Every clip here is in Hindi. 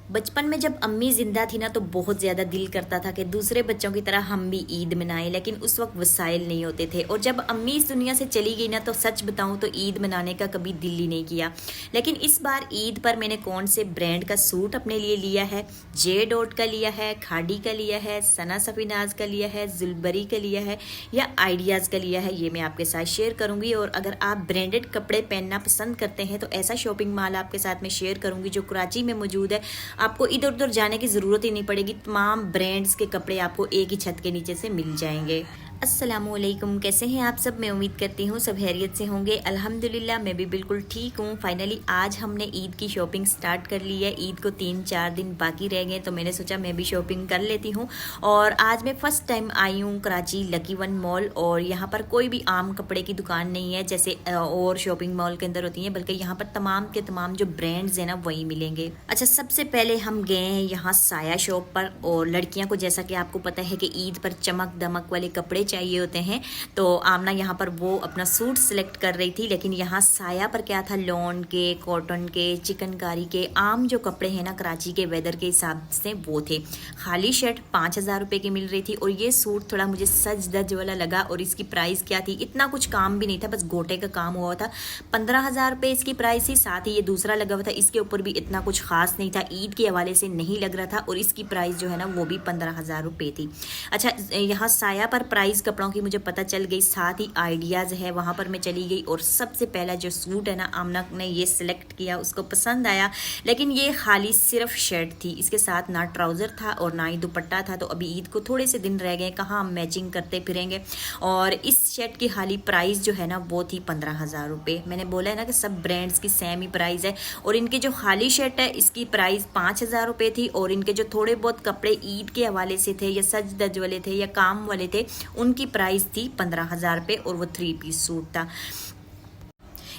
बचपन में जब अम्मी जिंदा थी ना तो बहुत ज़्यादा दिल करता था कि दूसरे बच्चों की तरह हम भी ईद मनाएं, लेकिन उस वक्त वसाइल नहीं होते थे। और जब अम्मी इस दुनिया से चली गई ना तो सच बताऊं तो ईद मनाने का कभी दिल ही नहीं किया। लेकिन इस बार ईद पर मैंने कौन से ब्रांड का सूट अपने लिए लिया है, जे डॉट का लिया है, खाड़ी का लिया है, सना सफीनाज का लिया है, जुलबरी का लिया है या आइडियाज़ का लिया है, ये मैं आपके साथ शेयर करूंगी। और अगर आप ब्रांडेड कपड़े पहनना पसंद करते हैं तो ऐसा शॉपिंग मॉल आपके साथ में शेयर करूंगी जो कराची में मौजूद है। आपको इधर उधर जाने की ज़रूरत ही नहीं पड़ेगी, तमाम ब्रांड्स के कपड़े आपको एक ही छत के नीचे से मिल जाएंगे। अस्सलामुअलैकुम, कैसे हैं आप सब? मैं उम्मीद करती हूँ सब खैरियत से होंगे। अल्हम्दुलिल्लाह मैं भी बिल्कुल ठीक हूँ। फाइनली आज हमने ईद की शॉपिंग स्टार्ट कर ली है। ईद को 3-4 दिन बाकी रह गए तो मैंने सोचा मैं भी शॉपिंग कर लेती हूँ। और आज मैं फ़र्स्ट टाइम आई हूँ कराची लकी वन मॉल, और यहाँ पर कोई भी आम कपड़े की दुकान नहीं है जैसे और शॉपिंग मॉल के अंदर होती हैं, बल्कि यहाँ पर तमाम के तमाम जो ब्रांड्स हैं ना वही मिलेंगे। अच्छा, सबसे पहले हम गए हैं यहाँ साया शॉप पर। और लड़कियाँ को जैसा कि आपको पता है कि ईद पर चमक दमक वाले कपड़े चाहिए होते हैं, तो आमना यहाँ पर वो अपना सूट सिलेक्ट कर रही थी। लेकिन यहाँ साया पर क्या था, लॉन के, कॉटन के, चिकनकारी के, आम जो कपड़े हैं ना कराची के वेदर के हिसाब से वो थे। खाली शर्ट 5,000 रुपये की मिल रही थी। और ये सूट थोड़ा मुझे सज धज वाला लगा। और इसकी प्राइस क्या थी, इतना कुछ काम भी नहीं था, बस गोटे का काम हुआ था। 15,000 रुपये इसकी प्राइस थी। साथ ही ये दूसरा लगा हुआ था, इसके ऊपर भी इतना कुछ खास नहीं था, ईद के हवाले से नहीं लग रहा था। और इसकी प्राइस जो है ना वो भी 15,000 रुपये थी। अच्छा, यहाँ साया पर प्राइस कपड़ों की मुझे पता चल गई, साथ ही आइडियाज़ है वहाँ पर मैं चली गई। और सबसे पहला जो सूट है ना आमना ने ये सिलेक्ट किया, उसको पसंद आया। लेकिन ये खाली सिर्फ शर्ट थी, इसके साथ ना ट्राउज़र था और ना ही दुपट्टा था। तो अभी ईद को थोड़े से दिन रह गए, कहाँ हम मैचिंग करते फिरेंगे। और इस शर्ट की खाली प्राइस जो है ना वो थी 15,000 रुपये। मैंने बोला है ना कि सब ब्रांड्स की सेम ही प्राइस है। और इनके जो खाली शर्ट है इसकी प्राइस 5,000 रुपये थी। और इनके जो थोड़े बहुत कपड़े ईद के हवाले से थे या सज धज वाले थे या काम वाले थे, उनकी प्राइस थी 15,000 रुपये। और वो 3 पीस सूट था।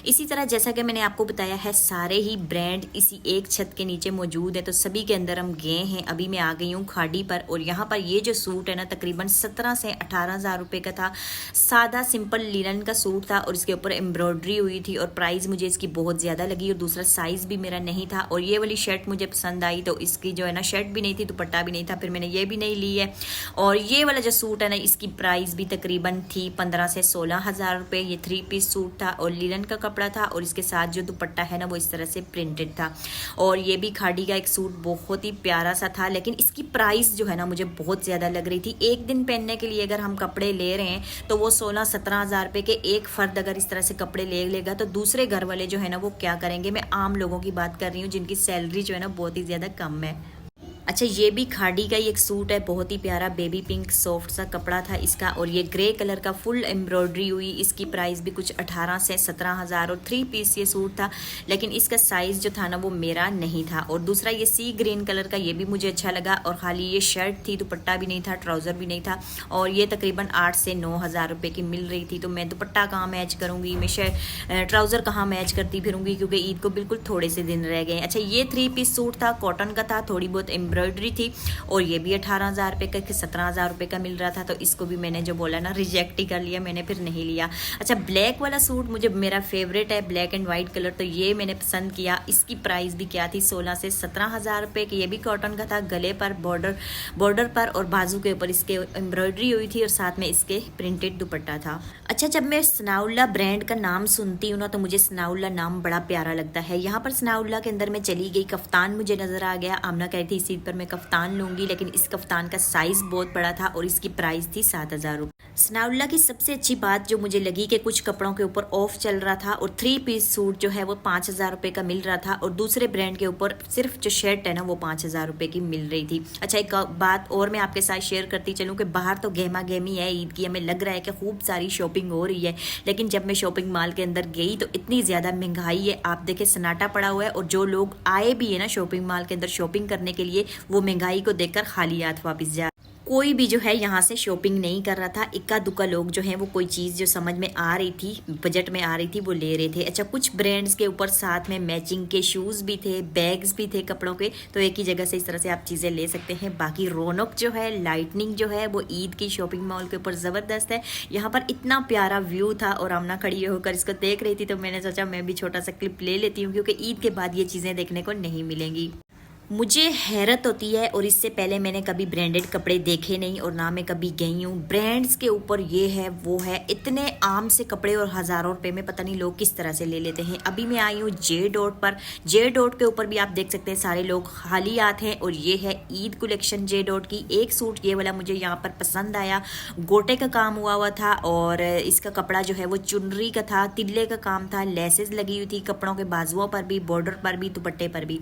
इसी तरह जैसा कि मैंने आपको बताया है, सारे ही ब्रांड इसी एक छत के नीचे मौजूद है, तो सभी के अंदर हम गए हैं। अभी मैं आ गई हूँ खाड़ी पर। और यहाँ पर ये जो सूट है ना तकरीबन 17 से 18,000 रुपये का था। सादा सिंपल लिनन का सूट था और इसके ऊपर एम्ब्रॉयडरी हुई थी। और प्राइस मुझे इसकी बहुत ज़्यादा लगी। और दूसरा साइज़ भी मेरा नहीं था। और ये वाली शर्ट मुझे पसंद आई, तो इसकी जो है ना शर्ट भी नहीं थी, दुपट्टा भी नहीं था, फिर मैंने ये भी नहीं ली है। और ये वाला जो सूट है ना इसकी प्राइस भी तकरीबन थी 15 से 16,000 रुपये। ये 3 पीस सूट था और लिनन का कपड़ा था। और इसके साथ जो दुपट्टा है ना वो इस तरह से प्रिंटेड था। और ये भी खाड़ी का एक सूट बहुत ही प्यारा सा था। लेकिन इसकी प्राइस जो है ना मुझे बहुत ज़्यादा लग रही थी। एक दिन पहनने के लिए अगर हम कपड़े ले रहे हैं तो वो 16-17,000 रुपये के एक फ़र्द अगर इस तरह से कपड़े ले लेगा तो दूसरे घर वाले जो है ना वो क्या करेंगे। मैं आम लोगों की बात कर रही हूँ जिनकी सैलरी जो है ना बहुत ही ज़्यादा कम है। अच्छा, ये भी खाड़ी का ही एक सूट है, बहुत ही प्यारा बेबी पिंक सॉफ्ट सा कपड़ा था इसका। और ये ग्रे कलर का फुल एम्ब्रॉयडरी हुई। इसकी प्राइस भी कुछ 18 से 17,000। और 3 पीस ये सूट था। लेकिन इसका साइज़ जो था ना वो मेरा नहीं था। और दूसरा ये सी ग्रीन कलर का, ये भी मुझे अच्छा लगा। और खाली ये शर्ट थी, दुपट्टा भी नहीं था, ट्राउज़र भी नहीं था। और ये तकरीबन 8 से 9,000 रुपये की मिल रही थी। तो मैं दुपट्टा कहाँ मैच करूँगी, मैं ट्राउज़र कहाँ मैच करती फिरूँगी, क्योंकि ईद को बिल्कुल थोड़े से दिन रह गए। अच्छा, ये 3 पीस सूट था, कॉटन का था, थोड़ी बहुत एम्ब्रॉयडरी थी। और ये भी 18,000 रुपये का, 17,000 रुपये का मिल रहा था। तो इसको भी मैंने जो बोला ना रिजेक्ट ही कर लिया, मैंने फिर नहीं लिया। अच्छा, ब्लैक वाला सूट मुझे मेरा फेवरेट है, ब्लैक एंड वाइट कलर, तो ये मैंने पसंद किया। इसकी प्राइस भी क्या थी, 16 से 17,000 रुपये की। ये भी कॉटन का था, गले पर बॉर्डर पर और बाजू के ऊपर इसके एम्ब्रॉयडरी हुई थी और साथ में इसके प्रिंटेड दुपट्टा था। अच्छा, जब मैं सनाउल्ला ब्रांड का नाम सुनती हूँ ना तो मुझे सनाउल्ला नाम बड़ा प्यारा लगता है। यहाँ पर सनाउल्ला के अंदर मैं चली गई, कफ्तान मुझे नज़र आ गया। आमना कह रही थी इस ईद पर मैं कफ्तान लूँगी, लेकिन इस कफ्तान का साइज़ बहुत बड़ा था और इसकी प्राइस थी 7,000 रुपये। सनाउल्ला की सबसे अच्छी बात जो मुझे लगी कि कुछ कपड़ों के ऊपर ऑफ चल रहा था। और 3 पीस सूट जो है वो 5,000 रुपये का मिल रहा था। और दूसरे ब्रांड के ऊपर सिर्फ जो शर्ट है ना वो 5,000 रुपये की मिल रही थी। अच्छा, एक बात और मैं आपके साथ शेयर करती चलूँ कि बाहर तो गहमा गहमी है ईद की, हमें लग रहा है कि खूब सारी शॉपिंग हो रही है। लेकिन जब मैं शॉपिंग मॉल के अंदर गई तो इतनी ज़्यादा महंगाई है, आप देखें सन्नाटा पड़ा हुआ है। और जो लोग आए भी है ना शॉपिंग मॉल के अंदर शॉपिंग करने के लिए, वो महंगाई को देखकर खाली हाथ वापस जा। कोई भी जो है यहाँ से शॉपिंग नहीं कर रहा था। इक्का दुक्का लोग जो हैं वो कोई चीज़ जो समझ में आ रही थी, बजट में आ रही थी, वो ले रहे थे। अच्छा, कुछ ब्रांड्स के ऊपर साथ में मैचिंग के शूज़ भी थे, बैग्स भी थे कपड़ों के, तो एक ही जगह से इस तरह से आप चीज़ें ले सकते हैं। बाकी रौनक जो है, लाइटनिंग जो है वो ईद की शॉपिंग मॉल के ऊपर ज़बरदस्त है। यहाँ पर इतना प्यारा व्यू था और आमना खड़ी होकर इसको देख रही थी, तो मैंने सोचा मैं भी छोटा सा क्लिप ले लेती हूँ, क्योंकि ईद के बाद ये चीज़ें देखने को नहीं मिलेंगी। मुझे हैरत होती है, और इससे पहले मैंने कभी ब्रांडेड कपड़े देखे नहीं और ना मैं कभी गई हूँ। ब्रांड्स के ऊपर ये है वो है, इतने आम से कपड़े और हज़ारों रुपए में पता नहीं लोग किस तरह से ले लेते हैं। अभी मैं आई हूँ जे डॉट पर। जे डॉट के ऊपर भी आप देख सकते हैं सारे लोग खाली हाथ हैं, और ये है ईद कलेक्शन जे डॉट की। एक सूट ये वाला मुझे यहाँ पर पसंद आया, गोटे का काम हुआ हुआ था, और इसका कपड़ा जो है वो चुनरी का था, तिल्ले का काम था, लेसेस लगी हुई थी कपड़ों के बाजुओं पर भी, बॉर्डर पर भी, दुपट्टे पर भी।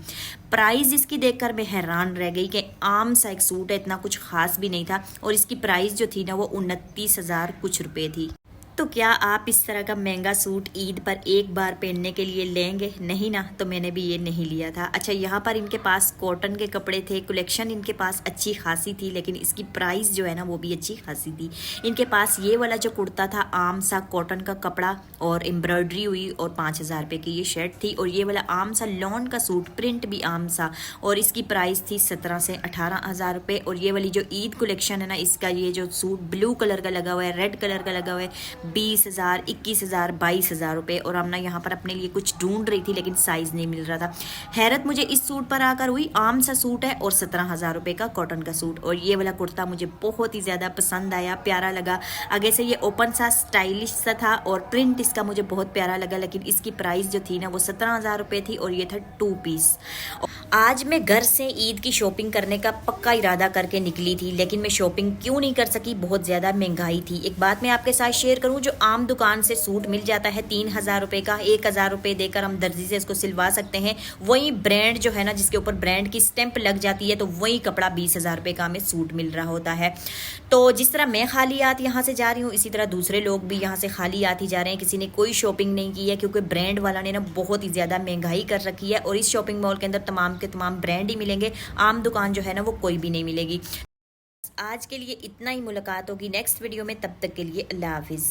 प्राइस इसकी देखकर मैं हैरान रह गई कि आम सा एक सूट है, इतना कुछ खास भी नहीं था, और इसकी प्राइस जो थी ना वो 29,000 कुछ रुपए थी। तो क्या आप इस तरह का महंगा सूट ईद पर एक बार पहनने के लिए लेंगे? नहीं ना, तो मैंने भी ये नहीं लिया था। अच्छा, यहाँ पर इनके पास कॉटन के कपड़े थे, कलेक्शन इनके पास अच्छी खासी थी, लेकिन इसकी प्राइस जो है ना वो भी अच्छी खासी थी। इनके पास ये वाला जो कुर्ता था, आम सा कॉटन का कपड़ा और एम्ब्रॉयडरी हुई, और 5,000 रुपये की ये शर्ट थी। और ये वाला आम सा लॉन का सूट, प्रिंट भी आम सा, और इसकी प्राइस थी 17 से 18,000 रुपये। और ये वाली जो ईद कलेक्शन है ना, इसका ये जो सूट ब्लू कलर का लगा हुआ है, रेड कलर का लगा हुआ है, 20,000, 21,000, 22,000 रुपये। और हम ना यहाँ पर अपने लिए कुछ ढूंढ रही थी, लेकिन साइज नहीं मिल रहा था। हैरत मुझे इस सूट पर आकर हुई, आम सा सूट है और 17,000 रुपये का कॉटन का सूट। और ये वाला कुर्ता मुझे बहुत ही ज़्यादा पसंद आया, प्यारा लगा। आगे से ये ओपन सा स्टाइलिश सा था, और प्रिंट इसका मुझे बहुत प्यारा लगा, लेकिन इसकी प्राइस जो थी ना वो 17,000 रुपये थी, और ये था 2 पीस। आज मैं घर से ईद की शॉपिंग करने का पक्का इरादा करके निकली थी, लेकिन मैं शॉपिंग क्यों नहीं कर सकी, बहुत ज़्यादा महंगाई थी। एक बात मैं आपके साथ शेयर करूं, जो आम दुकान से सूट मिल जाता है 3,000 रुपये का, 1,000 रुपये देकर हम दर्जी से इसको सिलवा सकते हैं, वही ब्रांड जो है ना, जिसके ऊपर ब्रांड की स्टैंप लग जाती है, तो वही कपड़ा 20,000 रुपये का हमें सूट मिल रहा होता है। तो जिस तरह मैं खाली हाथ यहाँ से जा रही हूँ, इसी तरह दूसरे लोग भी यहाँ से खाली हाथ ही जा रहे हैं। किसी ने कोई शॉपिंग नहीं की है, क्योंकि ब्रांड वाला ने ना बहुत ही ज़्यादा महंगाई कर रखी है, और इस शॉपिंग मॉल के अंदर तमाम के तमाम ब्रांड ही मिलेंगे, आम दुकान जो है ना वो कोई भी नहीं मिलेगी। आज के लिए इतना ही, मुलाकात होगी नेक्स्ट वीडियो में, तब तक के लिए अल्लाह हाफिज़।